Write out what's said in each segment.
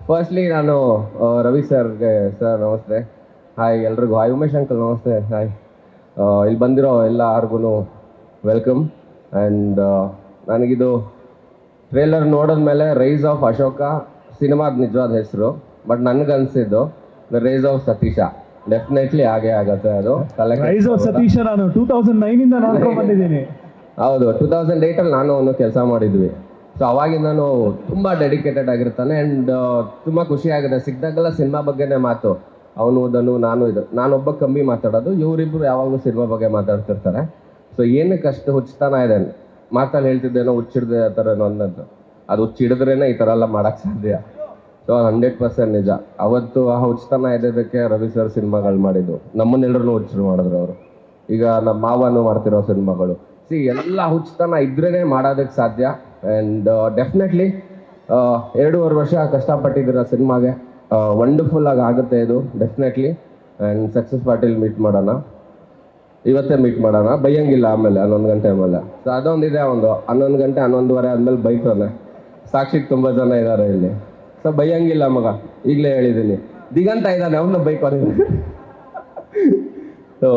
Firstly ನಾನು ರವಿ ಸರ್ಗೆ sir ನಮಸ್ತೆ. ಹಾಯ್ ಎಲ್ರಿಗೂ ಹಾಯ್. ಉಮೇಶ್ ಅಂಕಲ್ ನಮಸ್ತೆ. ಹಾಯ್. ಇಲ್ಲಿ ಬಂದಿರೋ ಎಲ್ಲರಿಗೂ ವೆಲ್ಕಮ್. ಆ್ಯಂಡ್ ನನಗಿದು ಟ್ರೇಲರ್ ನೋಡಿದ್ಮೇಲೆ ರೈಸ್ ಆಫ್ ಅಶೋಕ ಸಿನಿಮಾದ ನಿಜವಾದ ಹೆಸರು. ಬಟ್ ನನಗನ್ಸಿದ್ದು the rise of Satish. Definitely ಹಾಗೆ ಆಗುತ್ತೆ ಅದು. ರೈಸ್ ಆಫ್ ಸತೀಶ ನಾನು 2009 ಇಂದ ನೋಡ್ಕೊಂಡು ಬಂದಿದ್ದೀನಿ. ಹೌದು, 2008 ನಾನು ಅವನು ಕೆಲಸ ಮಾಡಿದ್ವಿ. ಸೊ ಅವಾಗಿಂದ ನಾನು ತುಂಬ ಡೆಡಿಕೇಟೆಡ್ ಆಗಿರ್ತಾನೆ. ಆ್ಯಂಡ್ ತುಂಬ ಖುಷಿ ಆಗಿದೆ ಸಿಕ್ಕಿದಾಗೆಲ್ಲ ಸಿನಿಮಾ ಬಗ್ಗೆನೇ ಮಾತು. ಅವನು ಓದನು ನಾನು ನಾನೊಬ್ಬ ಕಮ್ಮಿ ಮಾತಾಡೋದು, ಇವರಿಬ್ಬರು ಯಾವಾಗಲೂ ಸಿನಿಮಾ ಬಗ್ಗೆ ಮಾತಾಡ್ತಿರ್ತಾರೆ. ಸೊ ಏನಕ್ಕೆ ಅಷ್ಟು ಹುಚ್ಚತನ ಇದೆ ಮಾತಲ್ಲಿ ಹೇಳ್ತಿದ್ದೇನೋ ಹುಚ್ಚಿಡ್ದೆ ಆ ಥರ ಅನ್ನೋದು. ಅದು ಹುಚ್ಚಿಡಿದ್ರೇ ಈ ಥರ ಎಲ್ಲ ಮಾಡೋಕ್ಕೆ ಸಾಧ್ಯ. ಸೊ 100% ನಿಜ. ಅವತ್ತು ಆ ಹುಚ್ಚತನ ಇದ್ದದಕ್ಕೆ ರವಿ ಸರ್ ಸಿನಿಮಾಗಳು ಮಾಡಿದ್ದು. ನಮ್ಮನ್ನೆಲ್ಲರೂ ಹುಚ್ಚರು ಮಾಡಿದ್ರು ಅವರು. ಈಗ ನಮ್ಮ ಮಾವನು ಮಾಡ್ತಿರೋ ಸಿನಿಮಾಗಳು ಎಲ್ಲ ಹುಚ್ಚತನ ಇದ್ರೇ ಮಾಡೋದಕ್ಕೆ ಸಾಧ್ಯ. ಆ್ಯಂಡ್ ಡೆಫಿನೆಟ್ಲಿ 2.5 ವರ್ಷ ಕಷ್ಟಪಟ್ಟಿದ್ದೀರ ಸಿನಿಮಾಗೆ. ವಂಡರ್ಫುಲ್ ಆಗಿ ಆಗುತ್ತೆ ಇದು ಡೆಫಿನೆಟ್ಲಿ. ಆ್ಯಂಡ್ ಸಕ್ಸಸ್ ಪಾರ್ಟಿಲಿ ಮೀಟ್ ಮಾಡೋಣ, ಇವತ್ತೇ ಮೀಟ್ ಮಾಡೋಣ. ಬೈಯಂಗಿಲ್ಲ ಆಮೇಲೆ 11 ಗಂಟೆ ಆಮೇಲೆ. ಸೊ ಅದೊಂದಿದೆ, ಒಂದು 11 ಗಂಟೆ 11:30 ಆದಮೇಲೆ ಬೈತಾನೆ. ಸಾಕ್ಷಿಗೆ ತುಂಬ ಜನ ಇದ್ದಾರೆ ಇಲ್ಲಿ. ಸೊ ಬೈಯಂಗಿಲ್ಲ ಮಗ, ಈಗಲೇ ಹೇಳಿದ್ದೀನಿ. ದಿಗಂತ ಇದ್ದಾನೆ, ಅವನ್ನ ಬೈಕೋದಿದ್ದೀನಿ. ಸೊ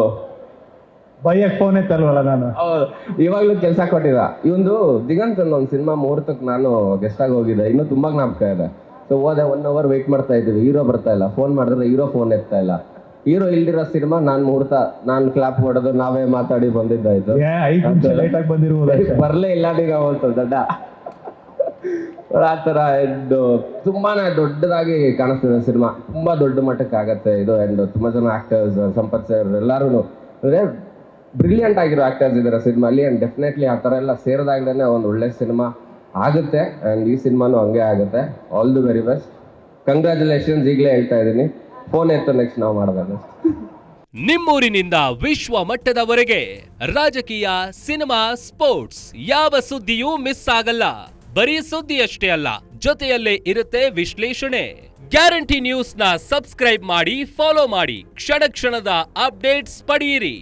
ಬೈಯಕ್ಕೆ ಫೋನ್ ಎತ್ತಲ್ವಲ್ಲ ನಾನು. ಹೌದು, ಇವಾಗಲೂ ಕೆಲಸ ಕೊಟ್ಟಿದ್ದ ಇವಂದು ದಿಗಂತ್ ಒಂದು ಸಿನಿಮಾ ಮುಹೂರ್ತಕ್ಕೆ ನಾನು ಗೆಸ್ಟಾಗಿ ಹೋಗಿದ್ದೆ. ಇನ್ನೂ ತುಂಬ ಜ್ಞಾಪಕ ಇದೆ. ಸೊ ಹೋದೆ, 1 hour ವೆಯ್ಟ್ ಮಾಡ್ತಾ ಇದ್ದೀವಿ. ಹೀರೋ ಬರ್ತಾ ಇಲ್ಲ. ಫೋನ್ ಮಾಡಿದ್ರೆ ಹೀರೋ ಫೋನ್ ಎತ್ತಾ ಇಲ್ಲ. ಹೀರೋ ಇಲ್ದಿರೋ ಸಿನಿಮಾ ನಾನು ಮುಹೂರ್ತ ನಾನು ಕ್ಲಾಪ್ ಹೊಡೆದು ನಾವೇ ಮಾತಾಡಿ ಬಂದಿದ್ದಾಯ್ತು. 5 ನಿಮಿಷ ಲೇಟ್ ಆಗಿ ಬಂದಿರ್ಬೋದು. ಬರಲೇ ಇಲ್ಲ ಈಗ ಹೋಗ್ತು ದಡ್ಡ. ಆ ಥರ ಇದು ತುಂಬಾ ದೊಡ್ಡದಾಗಿ ಕಾಣಿಸ್ತಿದೆ ಸಿನಿಮಾ. ತುಂಬ ದೊಡ್ಡ ಮಟ್ಟಕ್ಕೆ ಆಗುತ್ತೆ ಇದು. ಆ್ಯಂಡ್ ತುಂಬ ಜನ ಆ್ಯಕ್ಟರ್ಸ್, ಸಂಪತ್ ಸರ್ ಎಲ್ಲರೂ ಅಂದರೆ ಬ್ರಿಲಿಯಂಟ್ ಆಗಿರೋ ಆ್ಯಕ್ಟರ್ಸ್ ಇದ್ದಾರೆ ಸಿನಿಮಾಲಿ. ಆ್ಯಂಡ್ ಡೆಫಿನೆಟ್ಲಿ ಆ ಥರ ಎಲ್ಲ ಸೇರಿದಾಗಲೇ ಒಂದು ಒಳ್ಳೆ ಸಿನಿಮಾ ಆಗುತ್ತೆ. ಆ್ಯಂಡ್ ಈ ಸಿನಿಮಾನು ಹಂಗೆ ಆಗುತ್ತೆ. All the very best. Congratulations ಈಗಲೇ ಹೇಳ್ತಾ ಇದ್ದೀನಿ. ಫೋನ್ ಎತ್ತು ನೆಕ್ಸ್ಟ್ ನಾವು ಮಾಡೋದಲ್ಲ. ನಿಮ್ಮೂರಿನಿಂದ ವಿಶ್ವ ಮಟ್ಟದವರೆಗೆ ರಾಜಕೀಯ, ಸಿನಿಮಾ, ಸ್ಪೋರ್ಟ್ಸ್ ಯಾವ ಸುದ್ದಿಯೂ ಮಿಸ್ ಆಗಲ್ಲ. ಬರೀ ಸುದ್ದಿಯಷ್ಟೇ ಅಲ್ಲ, ಜೊತೆಯಲ್ಲೇ ಇರುತ್ತೆ ವಿಶ್ಲೇಷಣೆ. ಗ್ಯಾರಂಟಿ ನ್ಯೂಸ್ ನ ಸಬ್ಸ್ಕ್ರೈಬ್ ಮಾಡಿ, ಫಾಲೋ ಮಾಡಿ, ಕ್ಷಣ ಕ್ಷಣದ ಅಪ್ಡೇಟ್ಸ್ ಪಡೆಯಿರಿ.